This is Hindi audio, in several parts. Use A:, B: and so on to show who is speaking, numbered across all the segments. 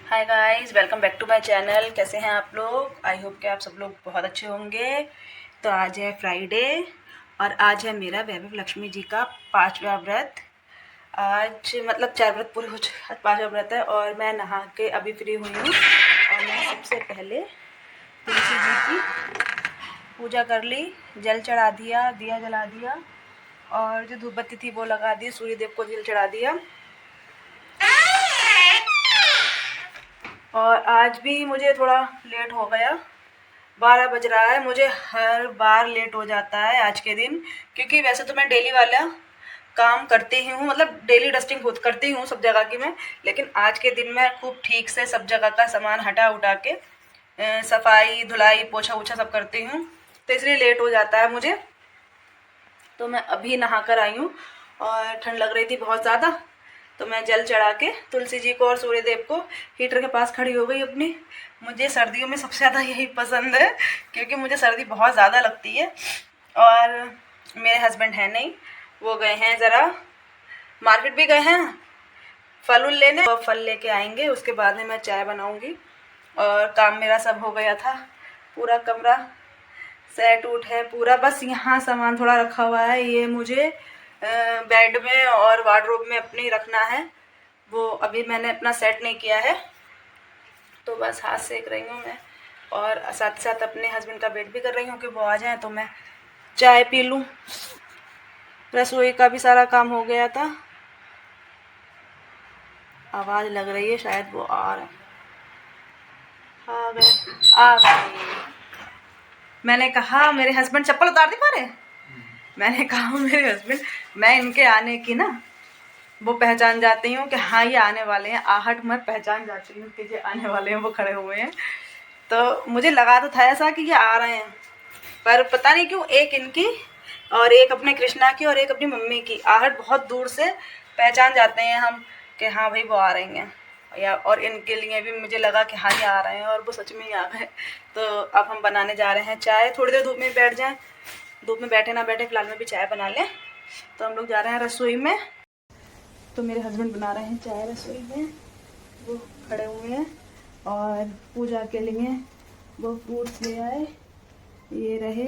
A: Hi guys, welcome back to my channel. कैसे हैं आप लोग? आई होप कि आप सब लोग बहुत अच्छे होंगे। तो आज है फ्राइडे और आज है मेरा वैभव लक्ष्मी जी का 5वां व्रत। आज मतलब 4 व्रत पूरे हो चुके, 5वां व्रत है और मैं नहा के अभी फ्री हुई हूँ। और मैंने सबसे पहले तुलसी जी की पूजा कर ली, जल चढ़ा दिया, दिया जला दिया और जो धूप बत्ती थी वो लगा दी, सूर्य देव को जल चढ़ा दिया। और आज भी मुझे थोड़ा लेट हो गया, 12 बज रहा है। मुझे हर बार लेट हो जाता है आज के दिन, क्योंकि वैसे तो मैं डेली वाला काम करती ही हूँ, मतलब डेली डस्टिंग खुद करती हूँ सब जगह की मैं। लेकिन आज के दिन मैं खूब ठीक से सब जगह का सामान हटा उठा के सफाई धुलाई पोछा वोछा सब करती हूँ, तो इसलिए लेट हो जाता है मुझे। तो मैं अभी नहा कर आई हूँ और ठंड लग रही थी बहुत ज़्यादा, तो मैं जल चढ़ा के तुलसी जी को और सूर्य देव को हीटर के पास खड़ी हो गई अपनी। मुझे सर्दियों में सबसे ज़्यादा यही पसंद है, क्योंकि मुझे सर्दी बहुत ज़्यादा लगती है। और मेरे हस्बैंड हैं नहीं, वो गए हैं ज़रा मार्केट भी गए हैं फल उल लेने, और फल लेके आएंगे, उसके बाद में मैं चाय बनाऊंगी। और काम मेरा सब हो गया था, पूरा कमरा सेट उट है पूरा, बस यहाँ सामान थोड़ा रखा हुआ है, ये मुझे बेड में और वार्डरोब में अपनी रखना है, वो अभी मैंने अपना सेट नहीं किया है, तो बस हाथ सेक रही हूँ मैं। और साथ साथ अपने हस्बैंड का वेट भी कर रही हूँ कि वो आ जाए तो मैं चाय पी लूँ। रसोई का भी सारा काम हो गया था। आवाज़ लग रही है, शायद वो आ रहे आ गए। मैंने कहा मेरे हस्बैंड चप्पल उतार नहीं पा रहे। मैंने कहा मेरे हस्बैंड, मैं इनके आने की ना वो पहचान जाती हूँ कि हाँ ये आने वाले हैं, आहट मैं पहचान जाती हूँ कि ये आने वाले हैं, वो खड़े हुए हैं। तो मुझे लगा तो था ऐसा कि ये आ रहे हैं, पर पता नहीं क्यों एक इनकी और एक अपने कृष्णा की और एक अपनी मम्मी की आहट बहुत दूर से पहचान जाते हैं हम कि हाँ भाई वो आ रही हैं, या और इनके लिए भी मुझे लगा कि हाँ ये आ रहे हैं और वो सच में ही आ गए। तो अब हम बनाने जा रहे हैं चाय, थोड़ी देर धूप में बैठ जाएं, धूप में बैठे ना बैठे फिलहाल में भी चाय बना लें। तो हम लोग जा रहे हैं रसोई में। तो मेरे हस्बैंड बना रहे हैं चाय रसोई में, वो खड़े हुए हैं। और पूजा के लिए वो फ्रूट्स ले आए, ये रहे,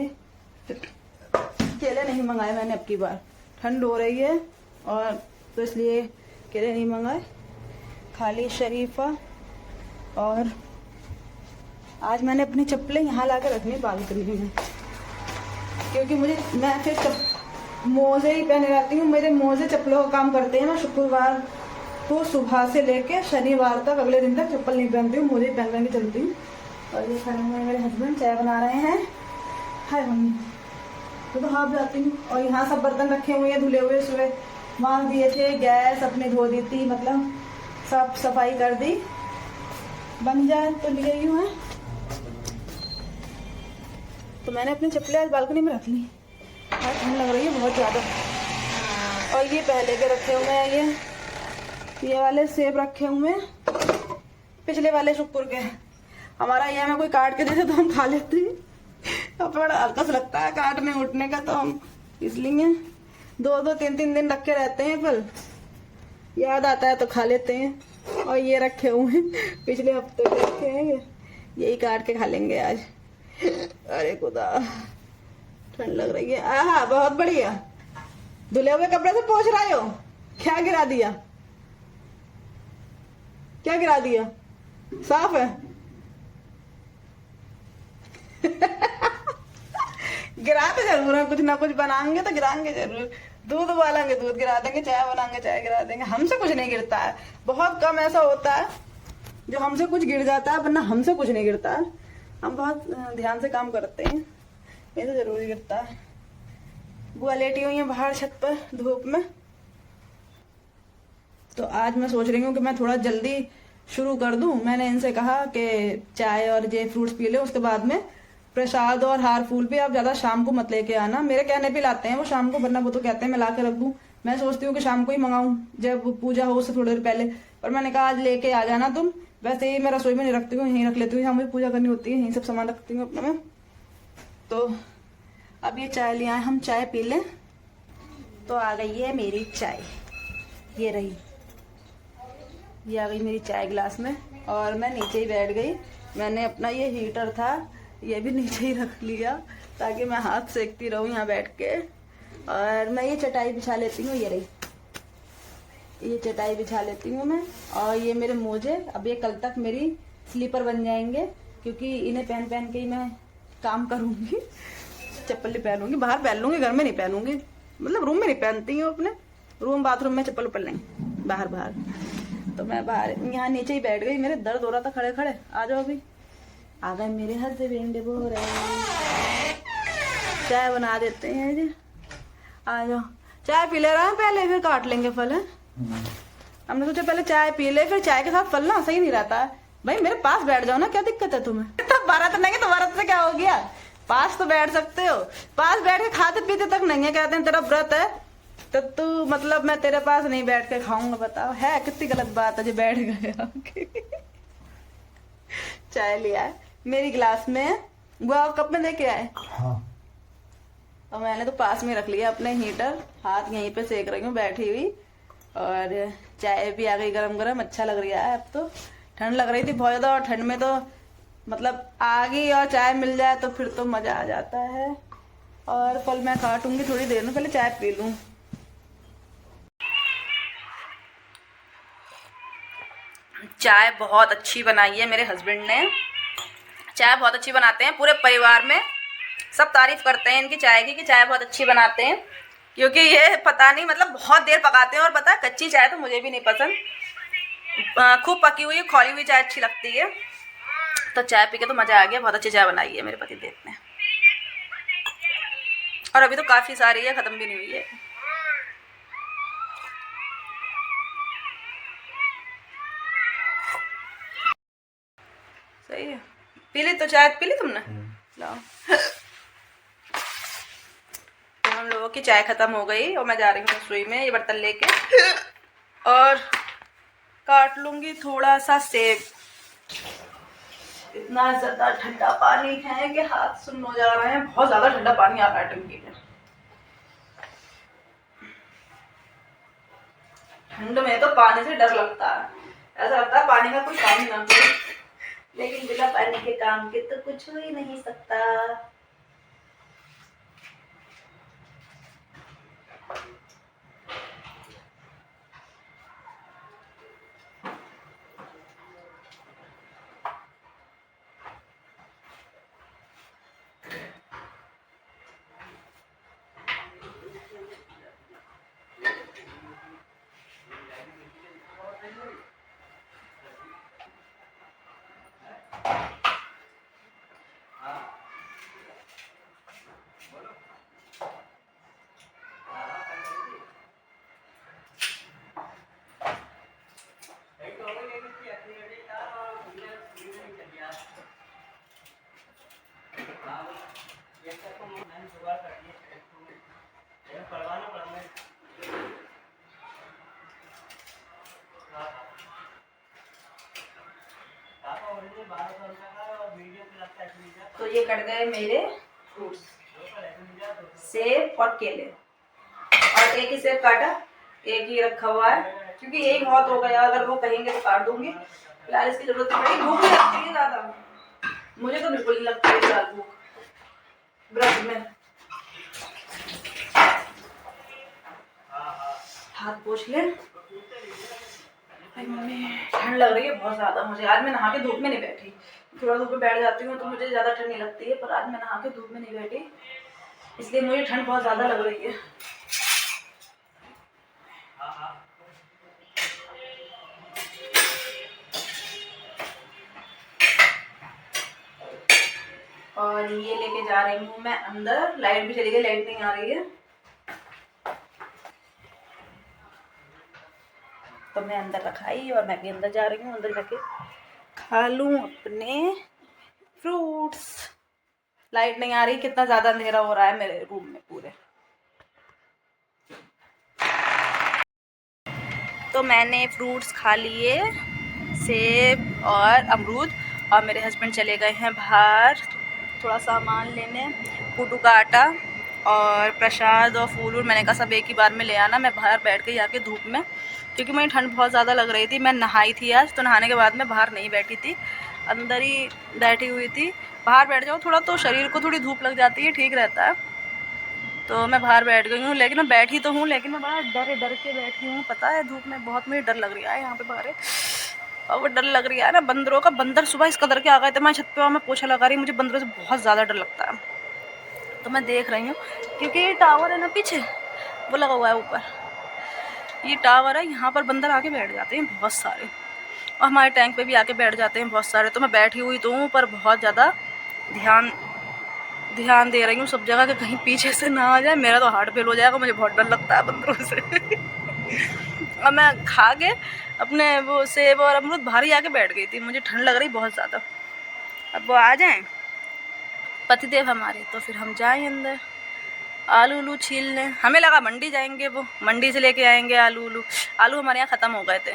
A: केले नहीं मंगाए मैंने अब की बार, ठंड हो रही है और तो इसलिए केले नहीं मंगाए, खाली शरीफा। और आज मैंने अपनी चप्पलें यहाँ ला कर रखनी बालकनी में, क्योंकि मुझे मैं फिर मोजे ही पहने रहती हूँ, मेरे मोजे चप्पलों का काम करते हैं। मैं शुक्रवार तो सुबह से लेके शनिवार तक अगले दिन तक चप्पल नहीं पहनती हूँ, मोजे पहन के चलती हूँ। और ये खड़े हुए मेरे हस्बैंड चाय बना रहे हैं। हाय मम्मी, तो हाथ जाती हूँ। और यहाँ सब बर्तन रखे हुए हैं धुले हुए, सुबह मांग दिए थे, गैस अपने धो दी थी, मतलब सब सफाई कर दी, बन जाए तो लिए ही है। तो मैंने अपनी चप्पलें आज बालकनी में रख ली, आज ठंड लग रही है बहुत ज़्यादा। और ये पहले के रखे हुए हैं, ये वाले सेब रखे हुए हैं, पिछले वाले शुक्र के। हमारा ये हमें कोई काट के देते तो हम खा लेते हैं, अब बड़ा हल्का लगता है काटने उठने का, तो हम इसलिए 2-2 3-3 दिन रखे रहते हैं फल, याद आता है तो खा लेते हैं। और ये रखे हुए हैं, पिछले हफ्ते के रखे हैं, यही काट के खा लेंगे आज। अरे खुदा, ठंड लग रही है। आहा, बहुत बढ़िया। धुले हुए कपड़े से पोंछ रहे हो? क्या गिरा दिया? क्या गिरा दिया? साफ है? गिराते जरूर है, कुछ ना कुछ बनाएंगे तो गिराएंगे जरूर। दूध उबालेंगे दूध गिरा देंगे, चाय बनाएंगे चाय गिरा देंगे। हमसे कुछ नहीं गिरता है, बहुत कम ऐसा होता है जो हमसे कुछ गिर जाता है, वरना हमसे कुछ नहीं गिरता है। हम बहुत ध्यान से काम करते हैं, ये तो जरूर गिरता है। बुआ लेटी हुई है बाहर छत पर धूप में। तो आज मैं सोच रही हूँ कि मैं थोड़ा जल्दी शुरू कर दूं। मैंने इनसे कहा कि चाय और ये फ्रूट्स पी ले, उसके बाद में प्रसाद और हार फूल भी आप ज़्यादा शाम को मत लेके आना। मेरे कहने पे लाते हैं वो शाम को, वरना वो तो कहते हैं मैं ला के रख दूँ। मैं सोचती हूँ कि शाम को ही मंगाऊँ जब पूजा हो उससे थोड़ी देर पहले, पर मैंने कहा आज लेके आ जाना तुम। वैसे ही मैं रसोई में नहीं रखती हूँ, यहीं रख लेती हूँ, यहाँ मुझे पूजा करनी होती है, यहीं सब सामान रखती हूँ अपने में। तो अब ये चाय ले आए, हम चाय पी लें। तो आ गई है मेरी चाय, ये रही। ये आ गई मेरी चाय गिलास में और मैं नीचे ही बैठ गई। मैंने अपना ये हीटर था ये भी नीचे ही रख लिया ताकि मैं हाथ सेकती रहूँ यहाँ बैठ के। और मैं ये चटाई बिछा लेती हूँ, ये रही ये चटाई बिछा लेती हूँ मैं। और ये मेरे मोजे अब ये कल तक मेरी स्लीपर बन जाएंगे क्योंकि इन्हें पहन पहन के ही मैं काम करूँगी। चप्पल नहीं पहनूंगी, बाहर पहन लूँगी, घर में नहीं पहनूंगी, मतलब रूम में नहीं पहनती हूँ, अपने रूम बाथरूम में चप्पल उप्पल नहीं, बाहर बाहर। तो मैं बाहर यहाँ नीचे ही बैठ गई, मेरे दर्द हो रहा था खड़े खड़े। आ जाओ अभी, आ गए मेरे हस्बैंड बोल रहे, चाय बना देते हैं जी, आ जाओ। चाय पी ले रहा है पहले, फिर काट लेंगे फल है। हमने सोचा पहले चाय पी ले, फिर चाय के साथ फल ना सही नहीं रहता है। भाई मेरे पास बैठ जाओ ना, क्या दिक्कत है तुम्हें? तो बारात नहीं, तो बारात से क्या हो गया, पास तो बैठ सकते हो। पास बैठ के खाते पीते तक नहीं है, कहते हैं तेरा व्रत है तो तू मतलब मैं तेरे पास नहीं बैठ के खाऊंगा। बताओ है कितनी गलत बात है जो बैठ गए। चाय लिया है मेरी गिलास में, वो आप कप में लेके आए। हाँ। और मैंने तो पास में रख लिया अपने हीटर, हाथ यहीं पे सेक रही हूँ बैठी हुई। और चाय भी आ गई गरम गरम, अच्छा लग रहा है। अब तो ठंड लग रही थी बहुत ज्यादा, और ठंड में तो मतलब आ गई और चाय मिल जाए तो फिर तो मजा आ जाता है। और फल मैं काटूंगी थोड़ी देर में, पहले चाय पी लूं। चाय बहुत अच्छी बनाई है मेरे हस्बैंड ने, चाय बहुत अच्छी बनाते हैं, पूरे परिवार में सब तारीफ करते हैं इनकी चाय की कि चाय बहुत अच्छी बनाते हैं। क्योंकि ये पता नहीं मतलब बहुत देर पकाते हैं, और पता है कच्ची चाय तो मुझे भी नहीं पसंद, खूब पकी हुई खोली हुई चाय अच्छी लगती है। तो चाय पी के तो मजा आ गया, बहुत अच्छी चाय बनाई है मेरे पति देव ने। और अभी तो काफी सारी है, खत्म भी नहीं हुई है। सही है, पी ली तो चाय पी ली तुमने, लाओ। तो हम लोगों की चाय खत्म हो गई और मैं जा रही हूँ रसोई में ये बर्तन लेके, और काट लूंगी थोड़ा सा सेब। इतना ज्यादा ठंडा पानी है कि हाथ सुन्न हो जा रहे हैं, बहुत ज्यादा ठंडा पानी आ रहा है टंकी में। ठंड में तो पानी से डर लगता है, ऐसा लगता है पानी का कोई काम ही ना करे, लेकिन बिना पानी के काम के तो कुछ हो ही नहीं सकता। तो ये कट गए मेरे फ्रूट्स, सेब और केले, और एक ही सेब काटा, एक ही रखा हुआ है क्योंकि एक बहुत हो गया, अगर वो कहेंगे तो काट दूंगी। फिलहाल इसकी जरूरत नहीं पड़ी, भूख नहीं लगती है ज्यादा, मुझे तो बिल्कुल नहीं लगती है फिलहाल भूख व्रत में। हाथ पोंछ ले, ठंड लग रही है बहुत ज्यादा मुझे। आज मैं नहा के धूप में नहीं बैठी, थोड़ा धूप में बैठ जाती हूँ तो मुझे ज्यादा ठंड नहीं लगती है, पर आज मैं नहा के धूप में नहीं बैठी, इसलिए मुझे ठंड बहुत ज्यादा लग रही है। और ये लेके जा रही हूँ मैं अंदर, लाइट भी चली गई, लाइट नहीं आ रही है, तो मैं अंदर रखाई और मैं भी अंदर जा रही हूँ, अंदर जाके खा लूँ अपने फ्रूट्स। लाइट नहीं आ रही, कितना ज्यादा अंधेरा हो रहा है मेरे रूम में पूरे। तो मैंने फ्रूट्स खा लिए, सेब और अमरूद, और मेरे हस्बैंड चले गए हैं बाहर थोड़ा सामान लेने, पुट्टू का आटा और प्रसाद और फूल। मैंने कहा सब एक ही बार में ले आना, मैं बाहर बैठ गई आके धूप में, क्योंकि मुझे ठंड बहुत ज़्यादा लग रही थी। मैं नहाई थी आज, तो नहाने के बाद मैं बाहर नहीं बैठी थी, अंदर ही बैठी हुई थी। बाहर बैठ जाओ थोड़ा तो शरीर को थोड़ी धूप लग जाती है, ठीक रहता है। तो मैं बाहर बैठ गई हूँ, लेकिन मैं बैठी तो हूँ, लेकिन मैं बड़ा डर के बैठी हूँ। पता है धूप में बहुत मुझे डर लग रहा है यहाँ पे बाहर, और वो डर लग रही है ना बंदरों का। बंदर सुबह इस कदर के आ गए थे, मैं छत पे मैं पोछा लगा रही, मुझे बंदरों से बहुत ज़्यादा डर लगता है। तो मैं देख रही हूँ, क्योंकि ये टावर है ना पीछे, वो लगा हुआ है ऊपर, ये टावर है, यहाँ पर बंदर आके बैठ जाते हैं बहुत सारे, और हमारे टैंक पे भी आके बैठ जाते हैं बहुत सारे। तो मैं बैठी हुई तो हूँ, पर बहुत ज़्यादा ध्यान दे रही हूँ सब जगह कि कहीं पीछे से ना आ जाए। मेरा तो हार्ट फेल हो जाएगा, मुझे बहुत डर लगता है बंदरों से। और मैं खा के अपने वो सेब और अमरूद बाहर ही आके बैठ गई थी, मुझे ठंड लग रही बहुत ज़्यादा। अब वो आ जाएं पतिदेव हमारे, तो फिर हम जाएं अंदर आलू उलू छील लें। हमें लगा मंडी जाएंगे, वो मंडी से लेके आएंगे आलू हमारे यहाँ ख़त्म हो गए थे।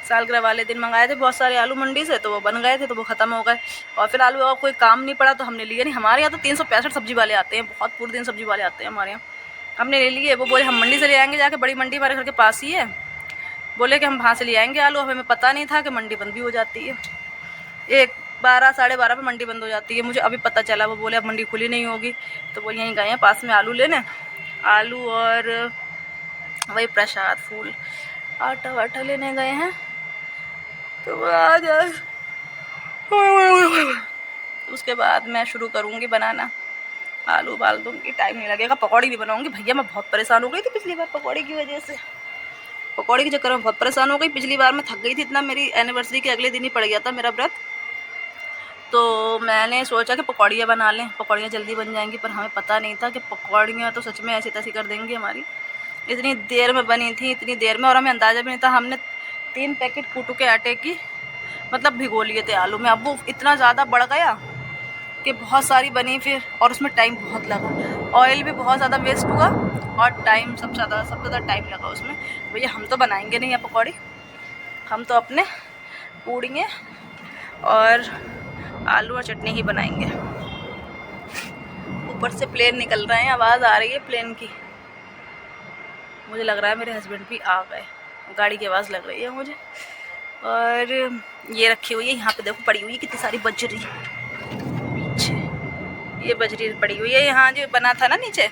A: सालगिरह वाले दिन मंगाए थे बहुत सारे आलू मंडी से, तो वो बन गए थे, तो वो ख़त्म हो गए। और फिर आलू का कोई काम नहीं पड़ा तो हमने लिए नहीं। हमारे यहाँ तो 365 सब्जी वाले आते हैं, बहुत पूरे दिन सब्जी वाले आते हैं हमारे यहाँ। हमने ले लिए, वो बोले हम मंडी से ले आएंगे जाके, बड़ी मंडी हमारे घर के पास ही है, बोले कि हम वहाँ से ले आएंगे आलू। हमें पता नहीं था कि मंडी बंद भी हो जाती है, 12 साढ़े 12 पे मंडी बंद हो जाती है। मुझे अभी पता चला, वो बोले अब मंडी खुली नहीं होगी। तो वो यहीं गए हैं पास में आलू लेने, आलू और वही प्रसाद फूल आटा वाटा लेने गए हैं। तो वो आ जाए, उसके बाद मैं शुरू करूँगी बनाना, आलू उबाल दूँगी, टाइम नहीं लगेगा। पकौड़ी भी बनाऊँगी। भैया मैं बहुत परेशान हो गई थी पिछली बार पकौड़ी की वजह से, पकौड़ी के चक्कर में बहुत परेशान हो गई। पिछली बार मैं थक गई थी इतना, मेरी एनिवर्सरी के अगले दिन ही पड़ गया था मेरा व्रत। तो मैंने सोचा कि पकौड़ियाँ बना लें, पकौड़ियाँ जल्दी बन जाएंगी, पर हमें पता नहीं था कि पकौड़ियाँ तो सच में ऐसी तैसी कर देंगी हमारी। इतनी देर में बनी थी, इतनी देर में, और हमें अंदाज़ा भी नहीं था। हमने 3 पैकेट कूटू के आटे की मतलब भिगो लिए थे आलू में। अब वो इतना ज़्यादा बढ़ गया कि बहुत सारी बनी फिर, और उसमें टाइम बहुत लगा, ऑयल भी बहुत ज़्यादा वेस्ट हुआ, और टाइम सबसे ज़्यादा टाइम लगा उसमें। भैया हम तो बनाएंगे नहीं है पकौड़ी, हम तो अपने पूड़ियाँ और आलू और चटनी ही बनाएंगे। ऊपर से प्लेन निकल रहे हैं, आवाज़ आ रही है प्लेन की। मुझे लग रहा है मेरे हस्बैंड भी आ गए, गाड़ी की आवाज़ लग रही है मुझे। और ये रखी हुई है यहाँ पे, देखो पड़ी हुई है कितनी सारी बजरी पीछे, ये बजरी पड़ी हुई है यहाँ जो बना था ना नीचे,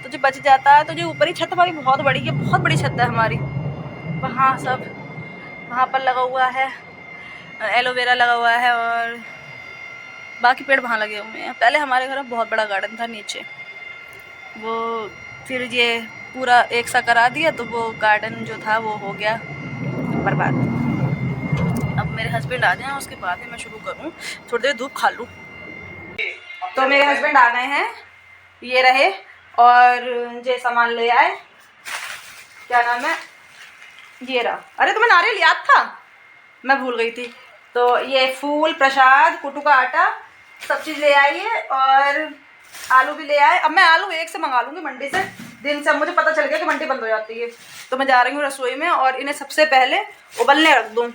A: तो जो बच जाता है तो जो ऊपर ही छत हमारी बहुत बड़ी है, बहुत बड़ी छत है हमारी। वहाँ सब, वहाँ पर लगा हुआ है एलोवेरा लगा हुआ है, और बाकी पेड़ वहाँ लगे हुए हैं। पहले हमारे घर में बहुत बड़ा गार्डन था नीचे, वो फिर ये पूरा एक सा करा दिया, तो वो गार्डन जो था वो हो गया बर्बाद। अब मेरे हस्बैंड आ जाएं, उसके बाद ही मैं शुरू करूँ, थोड़ी देर धूप खा लूँ। तो मेरे हस्बैंड आ गए हैं, ये रहे, और ये सामान ले आए, क्या नाम है, ये रहा। अरे तुम्हें नारियल याद था, मैं भूल गई थी। तो ये फूल प्रसाद कुटू का आटा सब चीज़ ले आई है, और आलू भी ले आए। अब मैं आलू एक से मंगा लूँगी मंडी से, दिन से मुझे पता चल गया कि मंडी बंद हो जाती है। तो मैं जा रही हूँ रसोई में, और इन्हें सबसे पहले उबलने रख दूँ,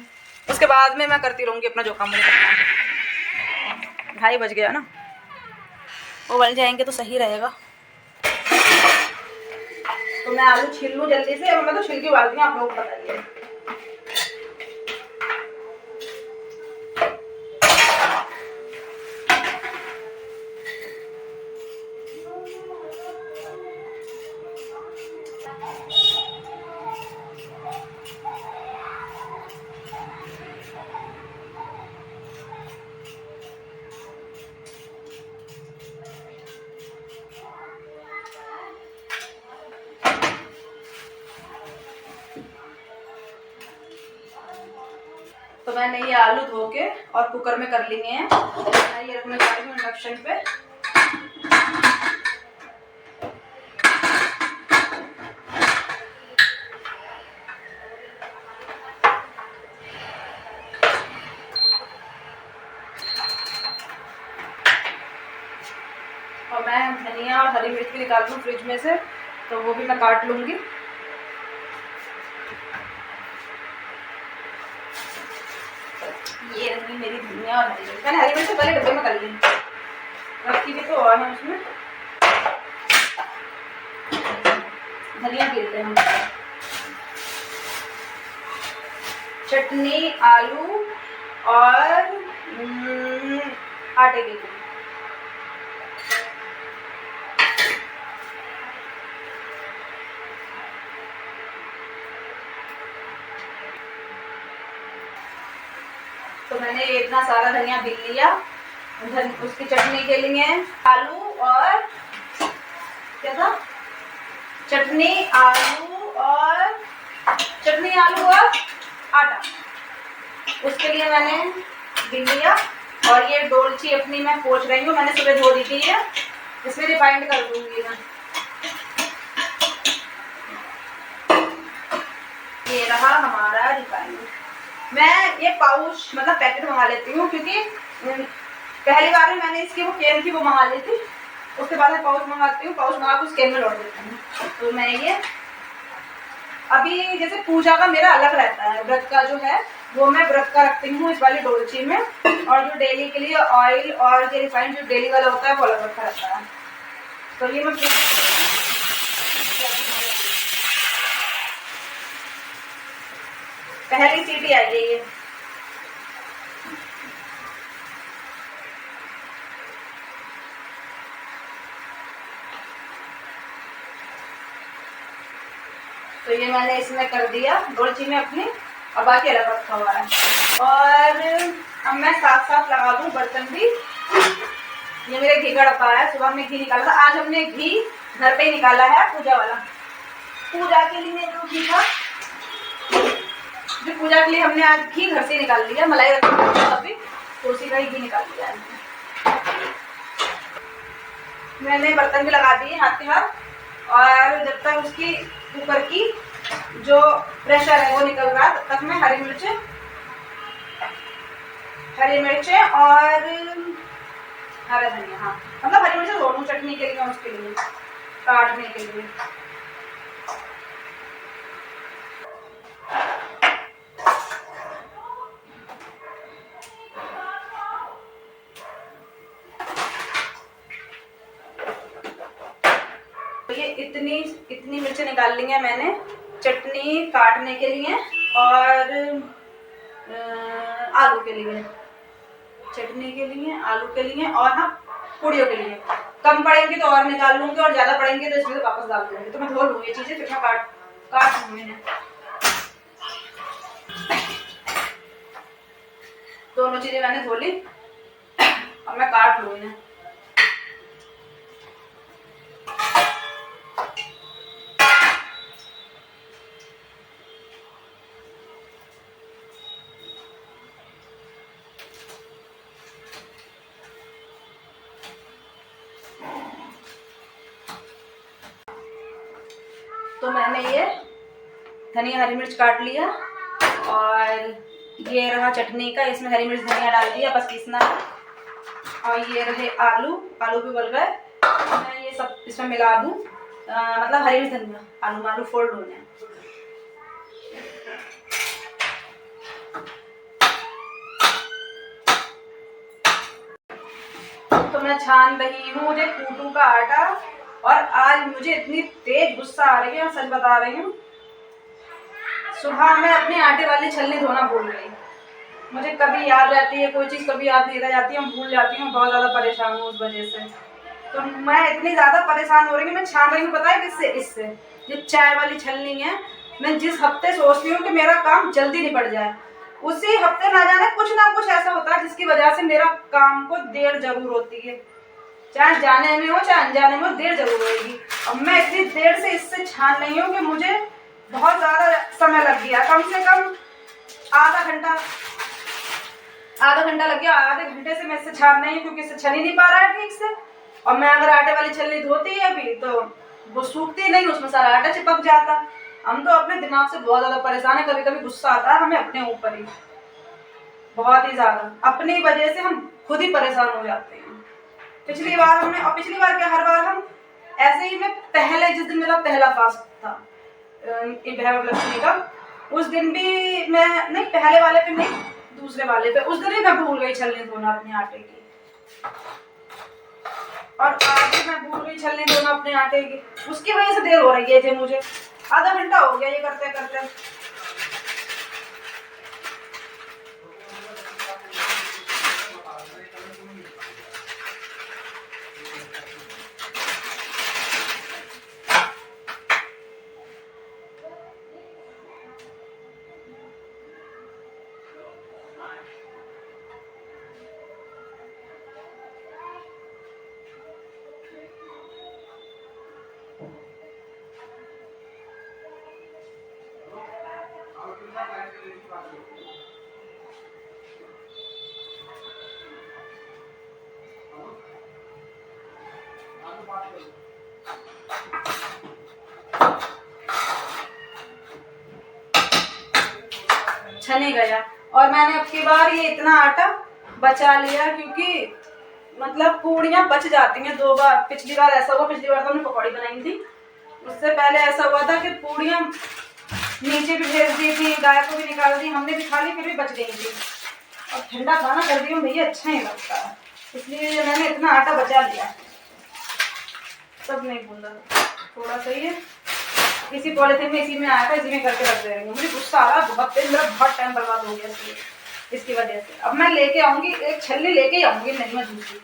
A: उसके बाद में मैं करती रहूँगी अपना जो काम मुझे करना है। 2:30 बज गया ना, उबल जाएंगे तो सही रहेगा। तो मैं आलू छील लूँ जल्दी से, और मैं तो छिलकी उबालती हूँ, आप लोग बताइए। तो मैंने ये आलू धो के और कुकर में कर लिए हैं। मैं ये रखने जा रही हूँ इंडक्शन पे। और मैं धनिया और हरी मिर्च भी निकाल दूँ फ्रिज में से, तो वो भी मैं काट लूँगी। ये रही मेरी धनिया और हरी मिर्च, मैंने हरी मिर्च पहले डब्बे में कर ली, रखी भी तो और है उसमें। धनिया पीलते हैं हम, चटनी, आलू और आटे के लिए। तो मैंने इतना सारा धनिया भीग लिया। उसकी चटनी के लिए आलू और क्या था, चटनी, आलू और आटा, उसके लिए मैंने भीग लिया। और ये डोलची अपनी मैं पोंछ रही हूँ, मैंने सुबह धो दी थी। ये इसमें रिफाइंड कर दूंगी मैं। ये रहा हमारा रिफाइंड। मैं ये पाउच मतलब पैकेट मंगा लेती हूँ, क्योंकि पहली बार में मैंने इसकी वो केन की वो मंगा ली थी, उसके बाद मैं पाउच मंगाती हूँ। पाउच मंगा के उस केन में लौट देती हूँ। तो मैं ये अभी जैसे पूजा का मेरा अलग रहता है, व्रत का जो है वो मैं व्रत का रखती हूँ इस वाली डोलची में, और जो डेली के लिए ऑयल और ये रिफाइंड जो डेली वाला होता है वो अलग रखा रहता है। तो ये मैं पहली सीटी आई है ये। तो ये मैंने इसमें कर दिया डोलची में अपनी, और बाकी अलग रखा हुआ है। और अब मैं साथ साथ लगा दूं बर्तन भी। ये मेरे घी का डब्बा है, सुबह में घी निकाला था। आज हमने घी घर पे ही निकाला है, पूजा वाला। पूजा के लिए जो घी था, जो पूजा के लिए हमने आज घी घर से निकाल लिया। मलाई रखी थी अभी, तो उसी का ही घी निकाल लिया है। मैंने बर्तन भी लगा दिए हाथ के हाथ, और जब तक उसकी कुकर की जो प्रेशर है वो निकल रहा, तब तक मैं हरी मिर्चें और हरा धनिया, हाँ मतलब हरी मिर्चें दोनों चटनी के लिए, उसके लिए काटने के लिए। तो ये इतनी मिर्चें निकाल ली हैं मैंने चटनी काटने के लिए और आलू के लिए, चटनी के लिए, आलू के लिए, और हाँ पूड़ियों के लिए। कम पड़ेंगे तो और निकाल लूंगी, और ज्यादा पड़ेंगे तो इसमें वापस डाल दूंगी। तो मैं धो लूंगी ये चीजें, फिर मैं काट लूंगी इन्हें। दोनों चीजें मैंने धो ली, अब मैं काट लूंगी इन्हें। तो मैंने ये धनिया हरी मिर्च काट लिया, और ये रहा चटनी का, इसमें हरी मिर्च धनिया डाल दिया, बस पीसना है। और ये रहे आलू भी उबल गए। मैं ये सब इसमें मिला दूँ, मतलब हरी मिर्च धनिया, आलू फोल्ड होने। तो मैं छान रही हूँ मुझे कूटू का आटा, और आज मुझे इतनी तेज गुस्सा आ रही है, मैं सच बता रही हूँ। सुबह मैं अपने आटे वाली छलनी धोना भूल गई। मुझे कभी याद रहती है कोई चीज़, कभी याद नहीं रह जाती है, मैं भूल जाती हूँ। बहुत ज़्यादा परेशान हूँ उस वजह से। तो मैं इतनी ज़्यादा परेशान हो रही हूँ, मैं छान रही हूँ, पता है किससे? इससे, ये चाय वाली छलनी है। मैं जिस हफ्ते सोचती हूँ कि मेरा काम जल्दी निपट जाए, उसी हफ्ते ना जाने कुछ ना कुछ ऐसा होता है जिसकी वजह से मेरा काम को देर जरूर होती है। चाहे जाने में हो चाहे अनजाने में हो, देर जरूर होगी। अब मैं इतनी देर से इससे छान रही हूँ कि मुझे बहुत ज़्यादा समय लग गया, कम से कम आधा घंटा लग गया। आधे घंटे से मैं इससे छान रही हूँ, क्योंकि इससे छन ही नहीं पा रहा है ठीक से। और मैं अगर आटे वाली छलनी धोती है अभी, तो वो सूखती नहीं, उसमें सारा आटा चिपक जाता। हम तो अपने दिमाग से बहुत ज़्यादा परेशान है। कभी कभी गुस्सा आता है हमें अपने ऊपर ही, बहुत ही ज़्यादा। अपनी वजह से हम खुद ही परेशान हो जाते हैं। पिछली बार क्या, हर बार हम ऐसे ही। मैं पहले जिस दिन मेरा पहला फास्ट था लक्ष्मी का, उस दिन भी मैं नहीं, पहले वाले पे नहीं, दूसरे वाले पे, उस दिन ही मैं भूल गई छलनी धोना अपने आटे की। और आज भी मैं भूल गई छलनी धोना अपने आटे की। उसकी वजह से देर हो रही है मुझे। आधा घंटा हो गया ये करते करते। अच्छा नहीं गया। और मैंने अब की बार ये इतना आटा बचा लिया, क्योंकि मतलब पूड़ियाँ बच जाती हैं 2 बार। पिछली बार ऐसा हुआ, पिछली बार तो हमने पकौड़ी बनाई थी, उससे पहले ऐसा हुआ था कि पूड़ियाँ नीचे भी भेज दी थी, गाय को भी निकाल दी, हमने भी खा ली, फिर भी बच गई थी। और ठंडा खाना सर्दियों में भैया अच्छा नहीं लगता है, इसलिए मैंने इतना आटा बचा लिया। सब नहीं भूला, थोड़ा सा ही है, इसी पॉलिथीन में इसी में आया था, इसी में करके रख दे रही हूँ। मुझे गुस्सा आ रहा बहुत तेज, मेरा बहुत टाइम बर्बाद हो गया इसकी वजह से। अब मैं लेके आऊँगी, एक छल्ली लेके ही आऊँगी, नहीं मैं दूसरी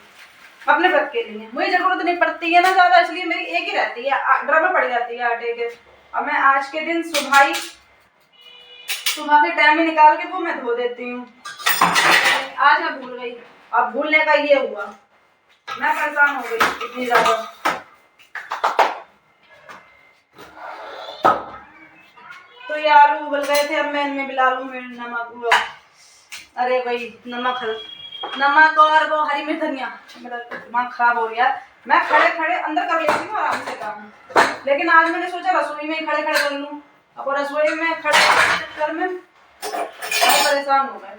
A: अपने व्रत के लिए। मुझे जरूरत नहीं पड़ती है ना ज़्यादा, इसलिए मेरी एक ही रहती है, ड्रम में पड़ी रहती है आटे के। अब मैं आज के दिन सुबह के टाइम में निकाल के वो मैं धो देती हूँ। आज मैं भूल गई, अब भूलने का ये हुआ, मैं परेशान हो गई इतनी ज़्यादा। तो ये आलू उबल गए थे, अब मैं इनमें मिला लूँ नमक, अरे भाई नमक और वो हरी मिर्च धनिया। मेरा दिमाग खराब हो गया, मैं खड़े खड़े अंदर कर लेती हूँ आराम से काम, लेकिन आज मैंने सोचा रसोई में ही खड़े खड़े कर लूँ। अब रसोई में खड़े चक्कर में परेशान हो गए।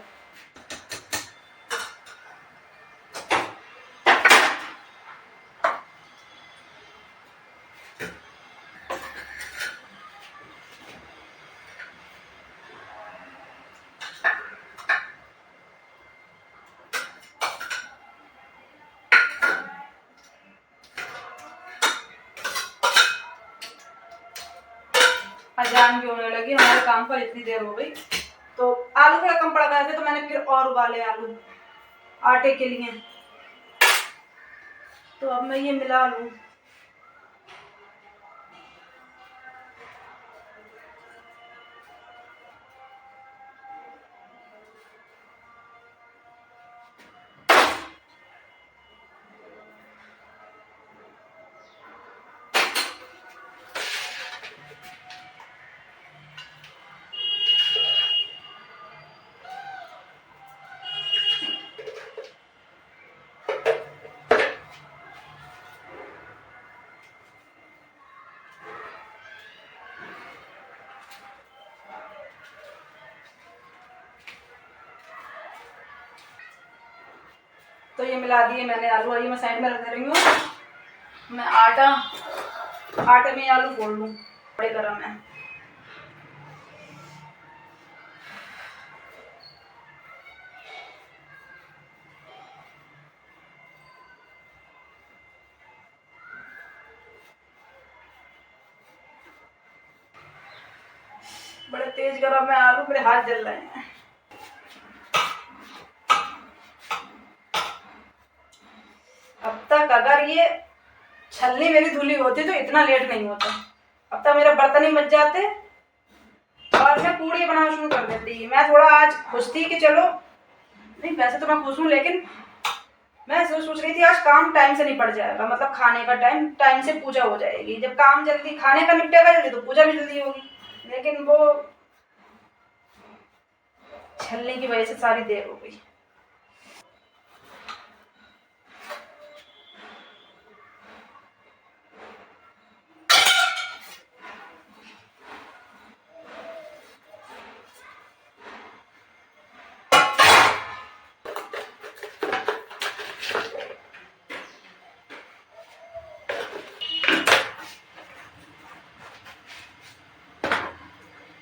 A: अजान भी होने लगी, हमारे काम पर इतनी देर हो गई। तो आलू थोड़ा कम पड़ गए थे, तो मैंने फिर और उबाले आलू आटे के लिए। तो अब मैं ये मिला लूँ। तो ये मिला दिए मैंने आलू, और ये मैं साइड में रख दे रही हूँ। मैं आटे में आलू फोड़ लूँ, बड़े गरम है। बड़े तेज गरम है आलू, मेरे हाथ जल रहे हैं। अब तक अगर ये छलनी मेरी धुली होती तो इतना लेट नहीं होता। अब तक मेरे बर्तन ही मच जाते और मैं पूड़ी बनाना शुरू कर देती। मैं थोड़ा आज खुश थी कि चलो, नहीं वैसे तो मैं खुश हूँ, लेकिन मैं सोच रही थी आज काम टाइम से निपट जाएगा, मतलब खाने का टाइम से पूजा हो जाएगी। जब काम जल्दी खाने का निपटेगा जल्दी तो पूजा भी जल्दी होगी, लेकिन वो छलनी की वजह से सारी देर हो गई।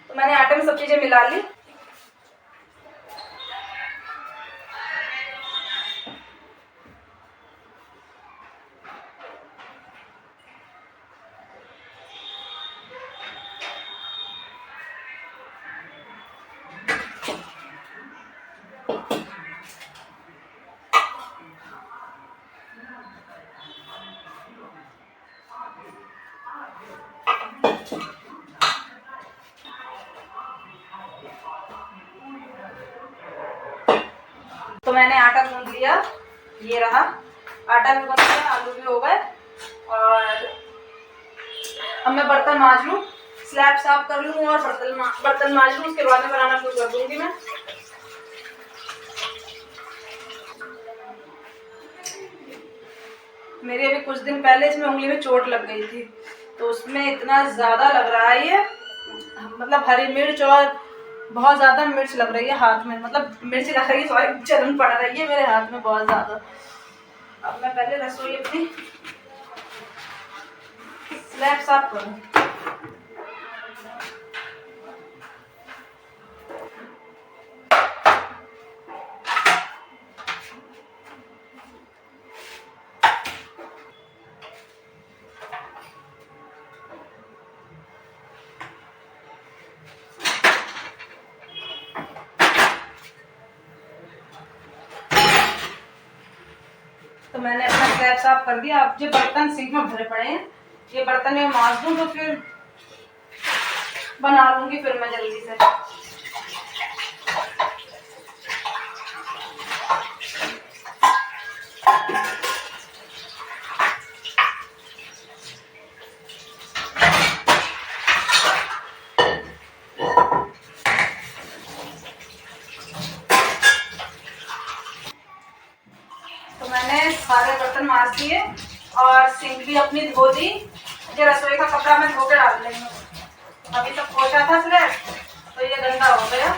A: तो मैंने आटे में सब चीजें मिला ली। तो मैंने आटा गूंद लिया, ये रहा आटा भी गूंद लिया, आलू भी हो गए। और अब मैं बर्तन मांज लूँ, स्लैब साफ कर लूँ और बर्तन मांज लूँ, उसके बाद में बनाना शुरू कर दूंगी मैं। मेरे अभी कुछ दिन पहले इसमें उंगली में चोट लग गई थी, तो उसमें इतना ज़्यादा लग रहा है ये, मतलब हरी मिर्च और बहुत ज़्यादा मिर्च लग रही है हाथ में, मतलब मिर्च लग रही है, सॉरी, जलन पड़ रही है मेरे हाथ में बहुत ज़्यादा। अब मैं पहले रसोई अपनी स्लैब साफ करूँ। तो मैंने अपना स्लैब साफ कर दिया। अब जो बर्तन सिंक में भरे पड़े हैं, ये बर्तन में मांज दूँ तो फिर बना लूँगी फिर मैं जल्दी से। तो मैंने सारे बर्तन मांज दिए और सिंक भी अपनी धो दी। ये रसोई का कपड़ा मैं धो के डाल लेंगे। अभी तक पोछा था स्लैब, तो ये गंदा हो गया।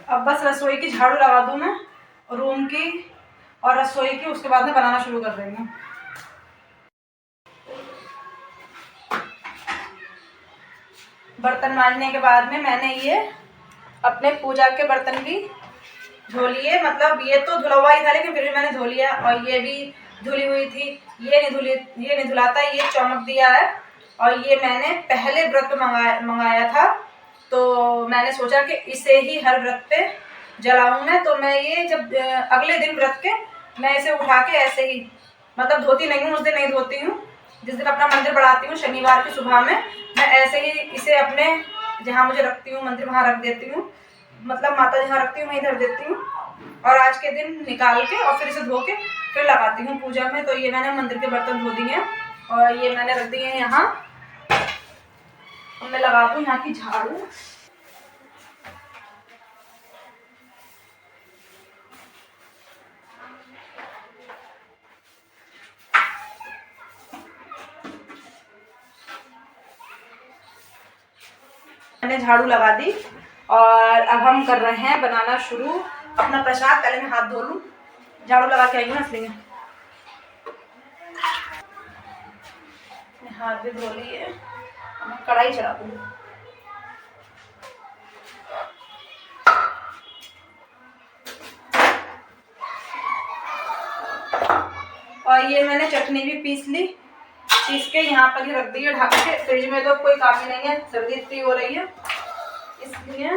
A: अब बस रसोई की झाड़ू लगा दूं मैं, रूम की और रसोई की, उसके बाद में बनाना शुरू कर रही हूँ। बर्तन मांजने के बाद में मैंने ये अपने पूजा के बर्तन भी धो लिए। मतलब ये तो धुला हुआ ही था लेकिन फिर भी मैंने धो लिया। और ये भी धुली हुई थी, ये नहीं धुलाता, ये चमक दिया है। और ये मैंने पहले व्रत पे मंगाया था, तो मैंने सोचा कि इसे ही हर व्रत पे जलाऊं मैं। तो मैं ये जब अगले दिन व्रत के मैं इसे उठा के ऐसे ही, मतलब धोती नहीं हूँ, उस दिन नहीं धोती हूँ। जिस दिन अपना मंदिर बढ़ाती हूँ शनिवार की सुबह में, मैं ऐसे ही इसे अपने जहाँ मुझे रखती हूँ मंदिर वहाँ रख देती हूँ। मतलब माता जहाँ रखती हूँ वहीं धर देती हूँ। और आज के दिन निकाल के और फिर इसे धो के फिर लगाती हूँ पूजा में। तो ये मैंने मंदिर के बर्तन धो दिए हैं और ये मैंने रख दिए हैं यहाँ। मैं लगा दूँ यहाँ की झाड़ू। मैंने झाड़ू लगा दी और अब हम कर रहे हैं बनाना शुरू अपना प्रसाद। पहले मैं हाथ धो लूँ, झाड़ू लगा के आई हूँ इसलिए। हाथ भी धो लिए, मैं कढ़ाई चढ़ा दूँ। और ये मैंने चटनी भी पीस के यहाँ पर ही रख दी है ढक के। फ्रिज में तो कोई काम ही नहीं है, सर्दी इतनी हो रही है इसलिए।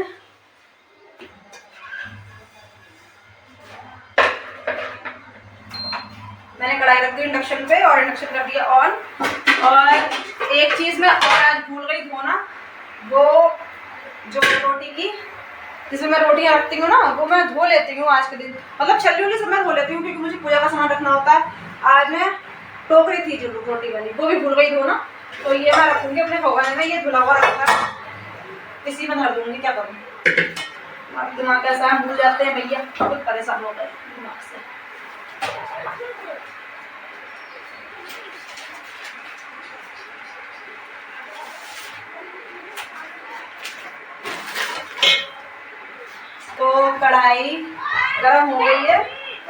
A: मैंने कढ़ाई रख दी इंडक्शन पे और इंडक्शन कर दिया ऑन। और एक चीज़ मैं और आज भूल गई धोना, वो जो रोटी की जिसमें मैं रोटियां रखती हूँ ना, वो मैं धो लेती हूँ आज के दिन। मतलब छल्ली उल्ली सब मैं धो लेती हूँ क्योंकि मुझे पूजा का सामान रखना होता है। आज मैं टोकरी थी जो रोटी वाली, वो भी भूल गई धोना। तो ये मैं रखूँगी अपने भगवान में, ये धुला हुआ रखा है, इसी में धर दूँगी। क्या करूँ, आप दिमाग कैसा है, भूल जाते हैं भैया, बहुत परेशान हो गए दिमाग से। तो कढ़ाई गर्म हो गई है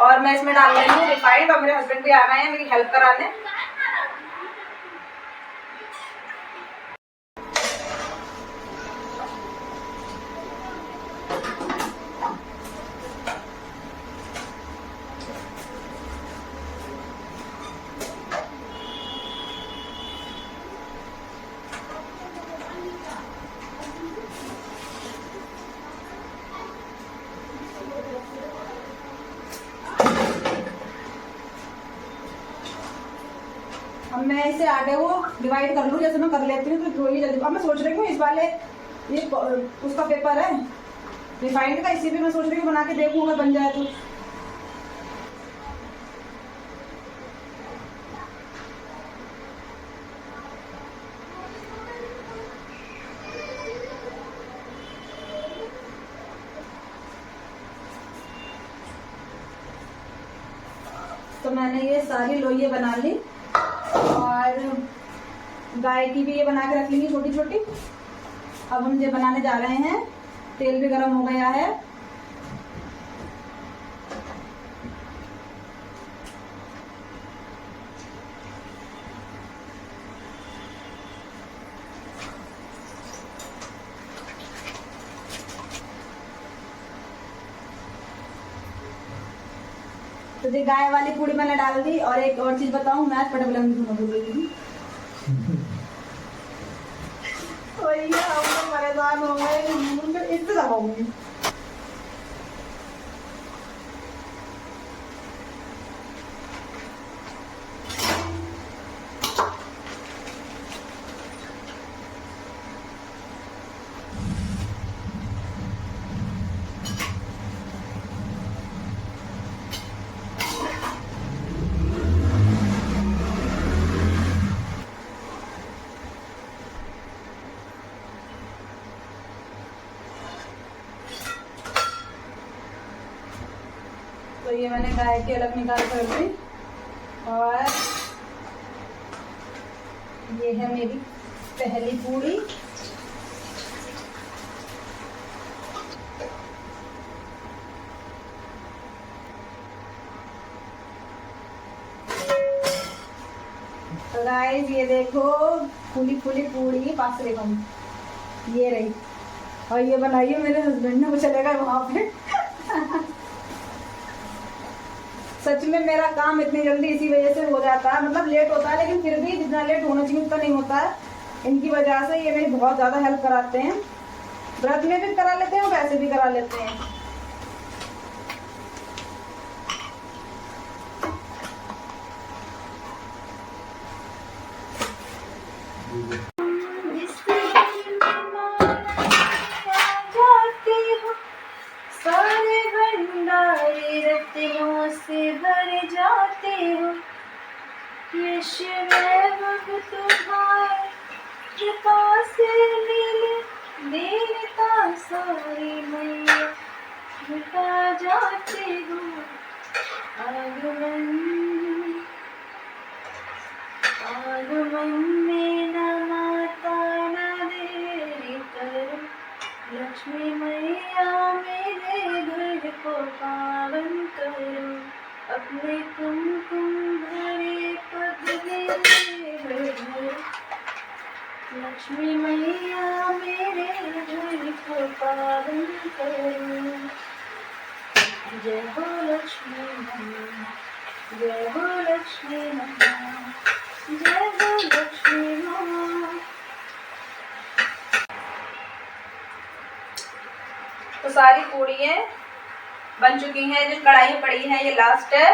A: और मैं इसमें डाल रही हूँ रिफाइंड। और मेरे हस्बैंड भी आ गए हैं मेरी हेल्प कराने। अब मैं इसे आटे को डिवाइड कर लूँ, जैसे मैं कर लेती हूँ तो धोइए जल्दी। अब मैं सोच रही हूँ इस वाले ये उसका पेपर है रिफाइंड का, इसी पे मैं सोच रही हूँ बना के देखूँ अगर बन जाए तो। तो मैंने ये सारी लोइयां बना ली और गाय की भी ये बना के रख लेंगी छोटी छोटी। अब हम ये बनाने जा रहे हैं। तेल भी गर्म हो गया है। तो ये गाय वाली पूड़ी मैंने डाल दी। और एक और चीज बताऊं, मैथ पटबलंगी धुना बोल रही भैया हम तो परेशान हो गए, इससे दबाऊंगी। तो ये मैंने गाय की अलग निकाल कर दी। और ये है मेरी पहली पूड़ी। तो गाइस ये देखो फूली फूली पूड़ी पास देखो ये रही। और ये बनाई है मेरे हस्बैंड ने, वो चले गए वहां पे। सच में मेरा काम इतनी जल्दी इसी वजह से हो जाता है, मतलब लेट होता है लेकिन फिर भी जितना लेट होना चाहिए उतना नहीं होता है। इनकी वजह से ये मेरी बहुत ज्यादा हेल्प कराते हैं। व्रत में भी करा लेते हैं और वैसे भी करा लेते हैं। सारे भंडारे रत्नों से भर जाते हो, यश वैभव तुम्हारे कृपा से मिले, देवता सारी मैया झुका जाते हो। आगमन आगमन में न माता न देरी करो, लक्ष्मी मैया मेरे घर को पावन करो, अपने कुमकुम भरे पद में भरो, लक्ष्मी मैया मेरे घर को पावन करो। जय हो लक्ष्मी मैया, जय हो लक्ष्मी मैया, जय हो लक्ष्मी मैया। तो सारी पूड़ियाँ बन चुकी हैं। जो कढ़ाई में पड़ी है ये लास्ट है।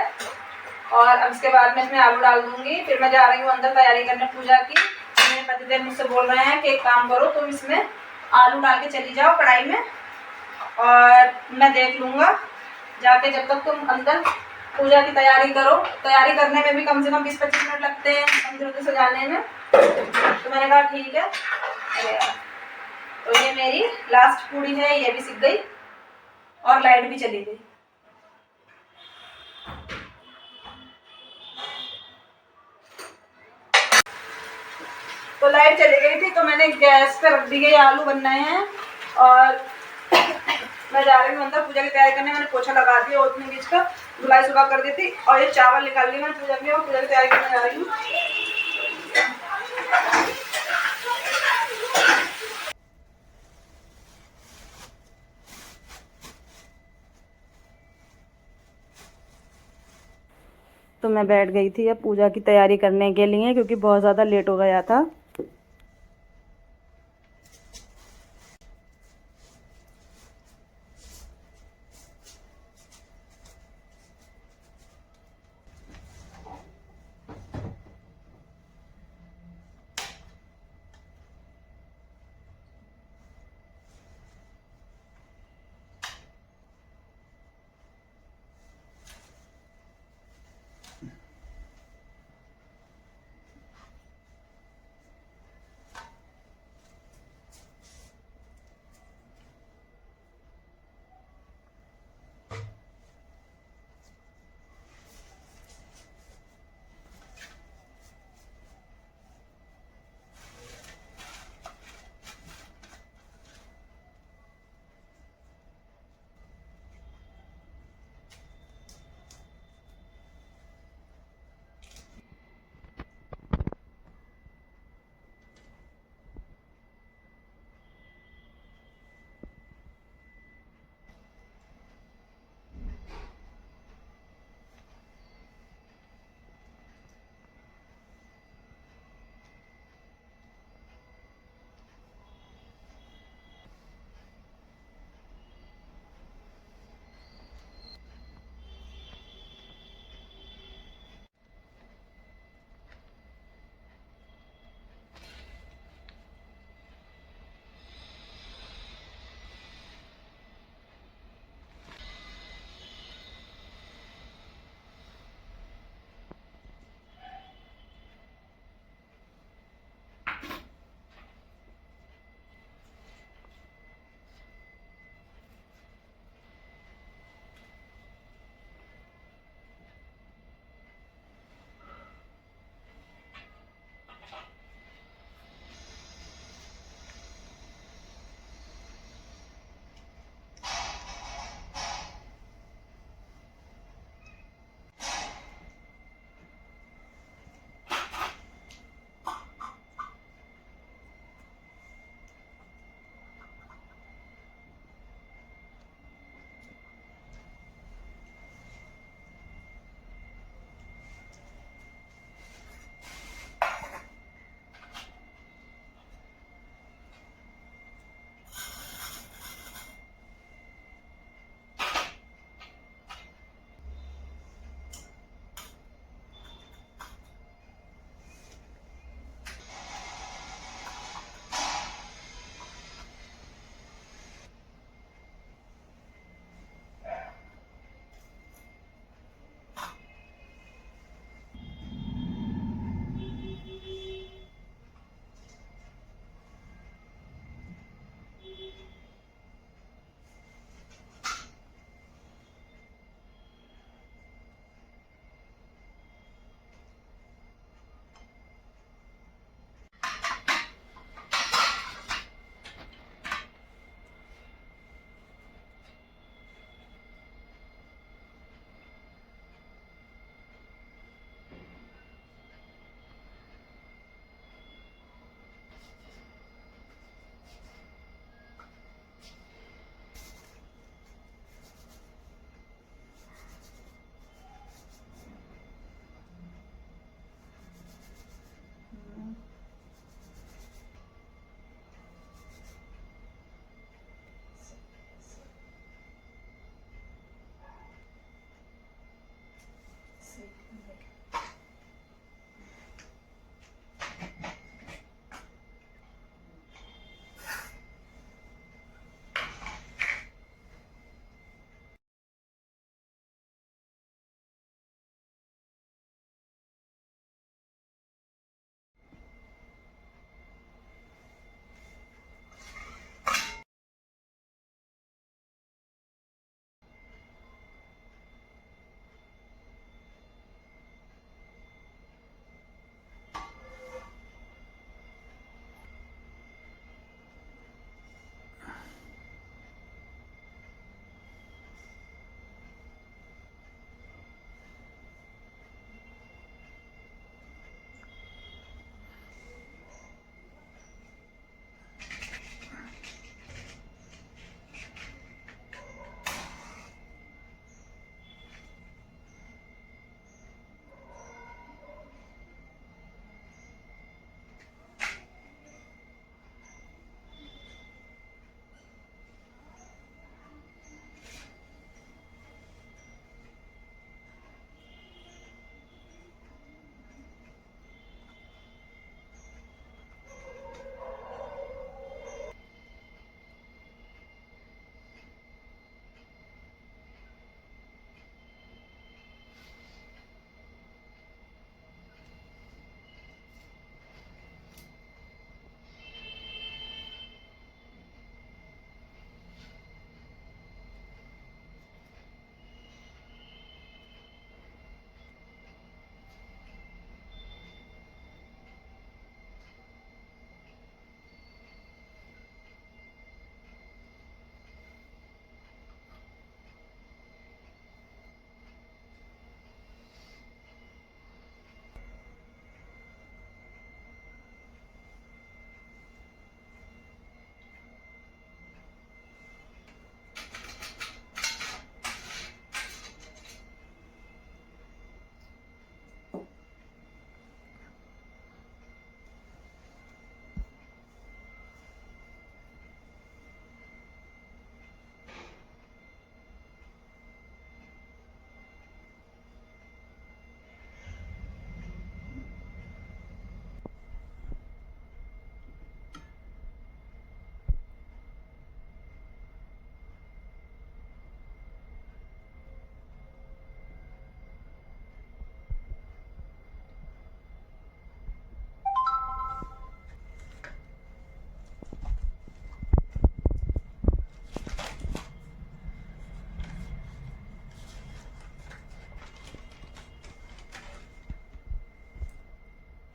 A: और अब इसके बाद मैं इसमें आलू डाल दूंगी। फिर मैं जा रही हूँ अंदर तैयारी करने पूजा की। मेरे पतिदेव मुझसे बोल रहे हैं कि एक काम करो, तुम इसमें आलू डाल के चली जाओ कढ़ाई में और मैं देख लूँगा जाके। जब तक तुम अंदर पूजा की तैयारी करो, तैयारी करने में भी कम से कम 20-25 मिनट लगते हैं मंदिर उधर सजाने में। तो मैंने कहा ठीक है। तो ये मेरी लास्ट पूड़ी है, ये भी सिक गई और लाइट भी चली गई। तो लाइट चली गई थी तो मैंने गैस पे रख दी गई, आलू बन रहे हैं और मैं जा रही हूँ अंदर पूजा की तैयारी करने। मैंने पोछा लगा दिया, उतने बीच का धुलाई सुबह कर दी थी और ये चावल निकाल ली मैंने पूजा के लिए और पूजा की तैयारी करने जा रही हूँ। तो मैं बैठ गई थी अब पूजा की तैयारी करने के लिए क्योंकि बहुत ज़्यादा लेट हो गया था।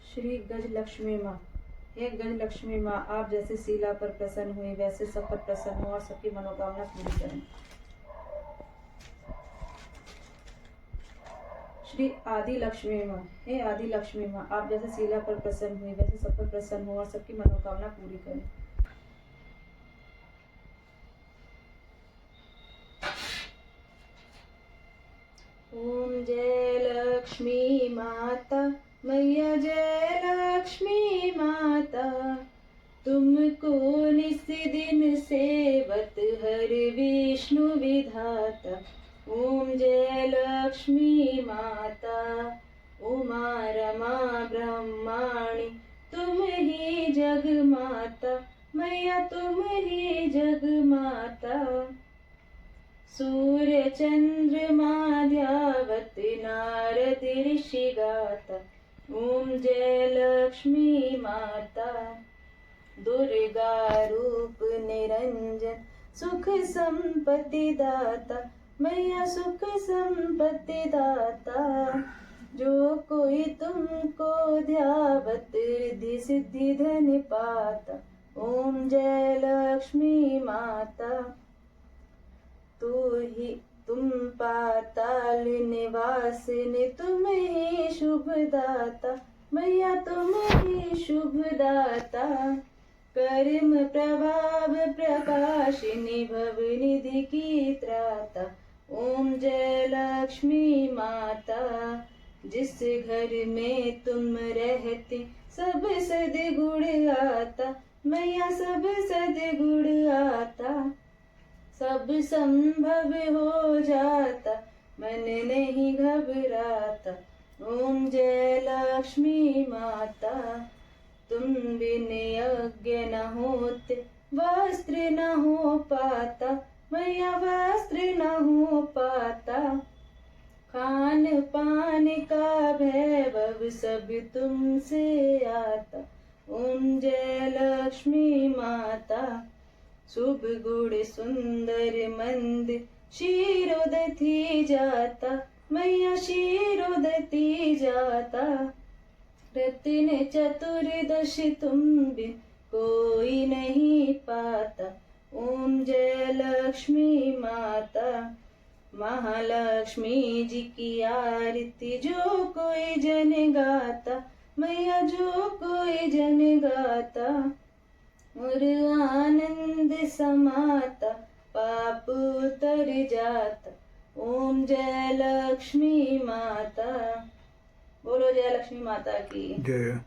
A: श्री गज लक्ष्मी माँ। हे गज लक्ष्मी माँ, आप जैसे शीला पर प्रसन्न हुई वैसे सब पर प्रसन्न हो और सबकी मनोकामना पूरी करें। श्री आदि लक्ष्मी माँ। हे आदि लक्ष्मी माँ, आप जैसे शीला पर प्रसन्न हुई वैसे सब पर प्रसन्न हो और सबकी मनोकामना पूरी करें। ओम जय लक्ष्मी माता, मैया जय लक्ष्मी माता, तुमको निस दिन सेवत हर विष्णु विधाता। ओम जय लक्ष्मी माता, उमा रमा ब्रह्माणी, तुम ही जग माता, मैया तुम ही जग माता। सूर्य चंद्रमा ध्यावत नारद ऋषि गाता। ओम जय लक्ष्मी माता, दुर्गा रूप निरंजन, सुख संपत्ति दाता, मैया सुख संपत्ति दाता। जो कोई तुमको ध्यावत रिद्धि सिद्धि धन पाता। ओम जय लक्ष्मी माता, तुम पाताल निवासिनी, तुम ही शुभ दाता, मैया तुम ही शुभ दाता। कर्म प्रभाव प्रकाशिनी, भव निधि की त्राता। ओम जय लक्ष्मी माता, जिस घर में तुम रहती सब सद्गुण आता, मैया सब सद्गुण आता। सब संभव हो जाता, मन नहीं घबराता। ओम जय लक्ष्मी माता, तुम बिन यज्ञ न होते, वस्त्र न हो पाता, मैया वस्त्र न हो पाता। खान पान का वैभव सब तुमसे आता। ओम जय लक्ष्मी माता, शुभ गुण सुंदर मंद शीरोदती जाता, मैया शीरोदती जाता। रत्न चतुर्दश तुम बिन कोई नहीं पाता। ओम जय लक्ष्मी माता, महालक्ष्मी जी की आरती जो कोई जन गाता, मैया जो कोई जन गाता। और आनंद समाता, पाप उतर जाता। ओम जय लक्ष्मी माता। बोलो जय लक्ष्मी माता की
B: जय।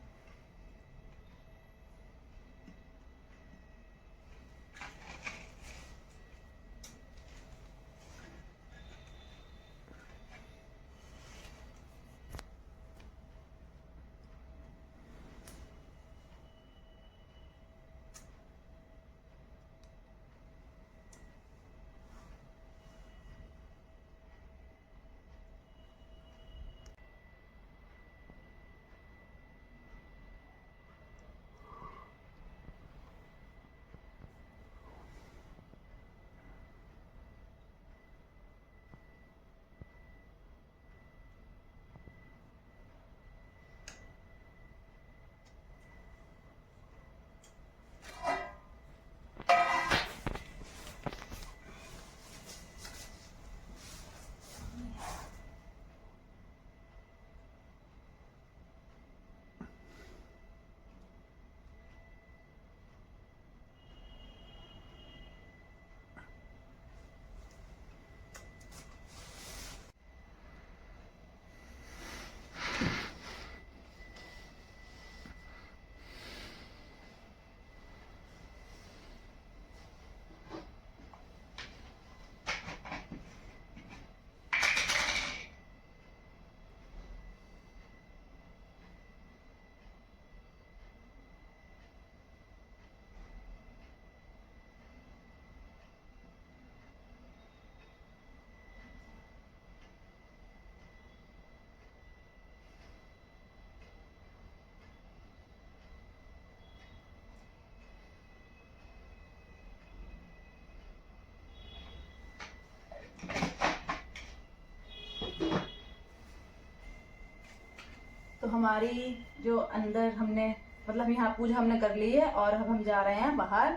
A: तो हमारी जो अंदर हमने मतलब यहाँ पूजा हमने कर ली है और अब हम जा रहे हैं बाहर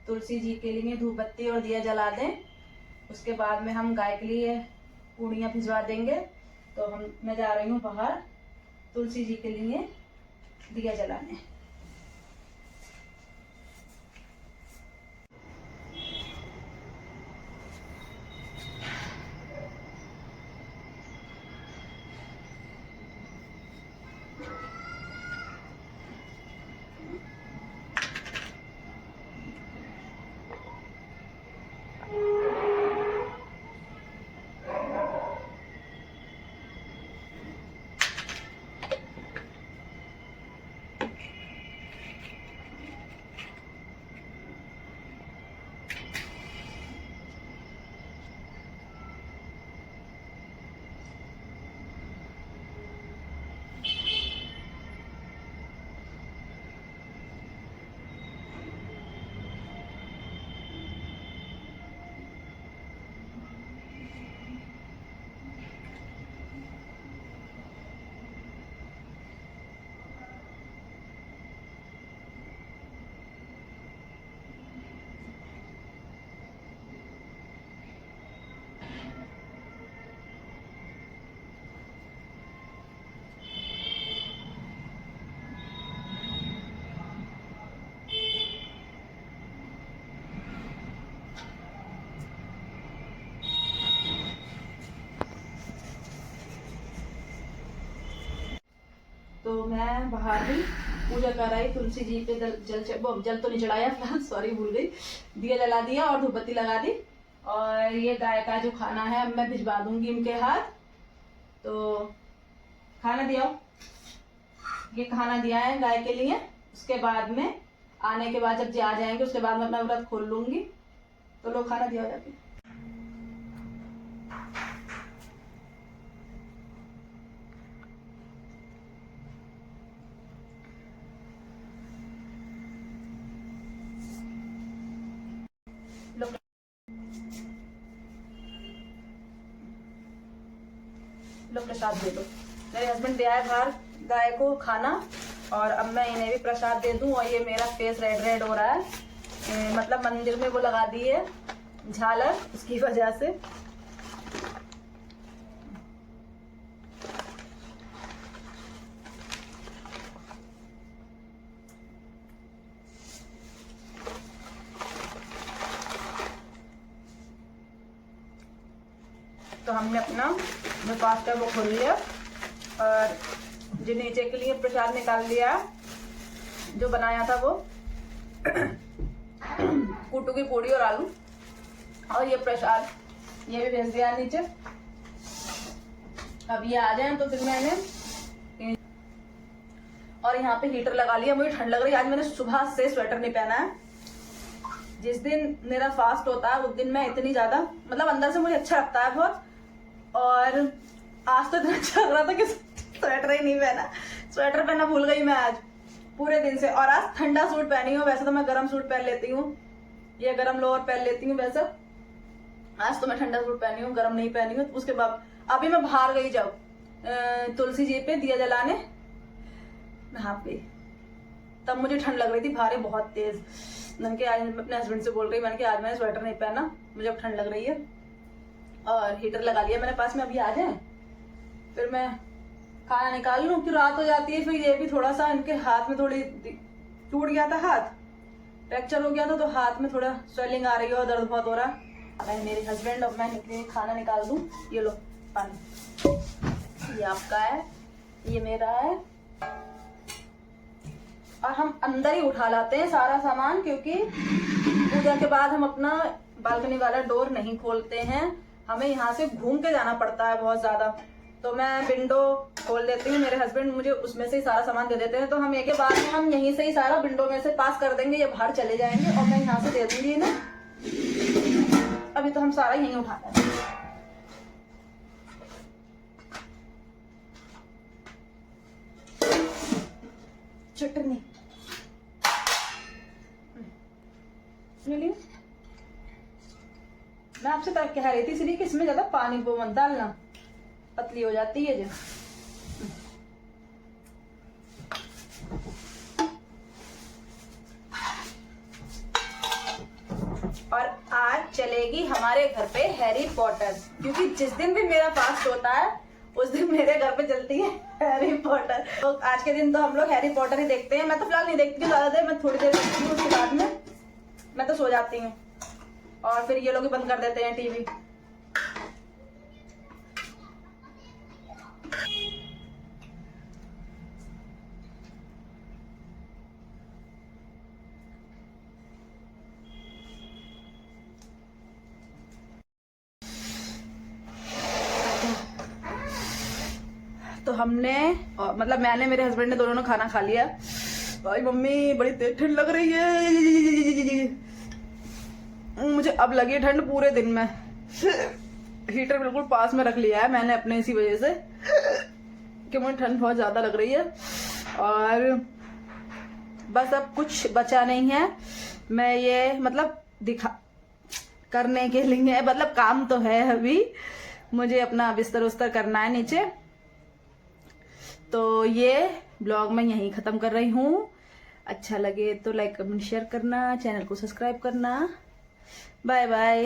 A: तुलसी जी के लिए धूप बत्ती और दिया जला दें। उसके बाद में हम गाय के लिए पूड़ियाँ भिजवा देंगे। तो मैं जा रही हूँ बाहर तुलसी जी के लिए दिया जलाने। तो मैं बाहर भी पूजा कर आई तुलसी जी पे जल तो नहीं चढ़ाया फिलहाल, सॉरी भूल गई। दिया जला दिया और धूप बत्ती लगा दी। और ये गाय का जो खाना है अब मैं भिजवा दूंगी इनके हाथ। तो खाना दिया, ये खाना दिया है गाय के लिए। उसके बाद में आने के बाद जब आ जाएंगे उसके बाद मैं अपना व्रत खोल लूंगी। तो लोग खाना दिया हो जाती। लो प्रसाद दे दो। मेरे हस्बैंड दिया है बाहर गाय को खाना और अब मैं इन्हें भी प्रसाद दे दूं। और ये मेरा फेस रेड रेड हो रहा है, मतलब मंदिर में वो लगा दी है झालर, उसकी वजह से। तो हमने अपना जो फास्ट है वो खोल लिया और जो नीचे के लिए प्रसाद निकाल लिया, जो बनाया था वो कुट्टू की पूड़ी और आलू। और ये प्रसाद ये भी भेज दिया नीचे। अब ये आ जाए तो फिर मैंने और यहाँ पे हीटर लगा लिया। मुझे ठंड लग रही है। आज मैंने सुबह से स्वेटर नहीं पहना है। जिस दिन मेरा फास्ट होता है उस दिन मैं इतनी ज्यादा मतलब अंदर से मुझे अच्छा लगता है बहुत। और आज तो इतना अच्छा लग रहा था कि स्वेटर ही नहीं पहना। स्वेटर पहना भूल गई मैं आज पूरे दिन से। और आज ठंडा सूट पहनी हूँ। वैसे तो मैं गर्म सूट पहन लेती हूँ, ये गर्म लोअर पहन लेती हूँ वैसे। आज तो मैं ठंडा सूट पहनी हूँ, गर्म नहीं पहनी हूँ। उसके बाद अभी मैं बाहर गई जब तुलसी जी पे दिया जलाने, नहा गई, तब मुझे ठंड लग रही थी भारी बहुत तेज। मैंने कहा आज अपने हस्बैंड से बोल रही, मैंने कहा आज मैंने स्वेटर नहीं पहना, मुझे अब ठंड लग रही है। और हीटर लगा लिया मैंने पास में। अभी आ जाए फिर मैं खाना निकाल लूँ कि रात हो जाती है। फिर ये भी थोड़ा सा इनके हाथ में थोड़ी टूट गया था, हाथ फ्रैक्चर हो गया था, तो हाथ में थोड़ा स्वेलिंग आ रही है और दर्द बहुत हो रहा है। मैं मेरे हस्बैंड अब मैं खाना निकाल दूँ। ये लो पानी, ये आपका है, ये मेरा है। और हम अंदर ही उठा लाते हैं सारा सामान, क्योंकि पूजा के बाद हम अपना बालकनी वाला डोर नहीं खोलते हैं। हमें यहाँ से घूम के जाना पड़ता है बहुत ज्यादा। तो मैं विंडो खोल देती हूँ, मेरे हस्बैंड मुझे उसमें से ही सारा सामान दे देते हैं। तो हम एक के बाद में हम यहीं से ही सारा विंडो में से पास कर देंगे, ये बाहर चले जाएंगे और मैं यहाँ से दे दूंगी इन्हें। अभी तो हम सारा यहीं उठा लेंगे। चटनी मैं आपसे कह रही थी इसलिए कि इसमें ज्यादा पानी वो मत डालना, पतली हो जाती है जो। और आज चलेगी हमारे घर पे हैरी पॉटर, क्योंकि जिस दिन भी मेरा फास्ट होता है उस दिन मेरे घर पे चलती है हैरी पॉटर। तो आज के दिन तो हम लोग हैरी पॉटर ही देखते हैं। मैं तो फिलहाल नहीं देखती हूँ ज्यादा देर, मैं थोड़ी देर देखती हूँ, उसके बाद में मैं तो सो जाती हूँ और फिर ये लोग ही बंद कर देते हैं टीवी। तो हमने मतलब मैंने, मेरे हस्बैंड ने, दोनों ने खाना खा लिया। भाई मम्मी बड़ी तेज ठंड लग रही है मुझे। अब लगी ठंड पूरे दिन में। हीटर बिल्कुल पास में रख लिया है मैंने अपने, इसी वजह से कि मुझे ठंड बहुत ज्यादा लग रही है। और बस अब कुछ बचा नहीं है, मैं ये मतलब दिखा करने के लिए, मतलब काम तो है अभी, मुझे अपना बिस्तर उस्तर करना है नीचे। तो ये ब्लॉग मैं यहीं ख़त्म कर रही हूँ। अच्छा लगे तो लाइक कमेंट शेयर करना, चैनल को सब्सक्राइब करना। Bye bye.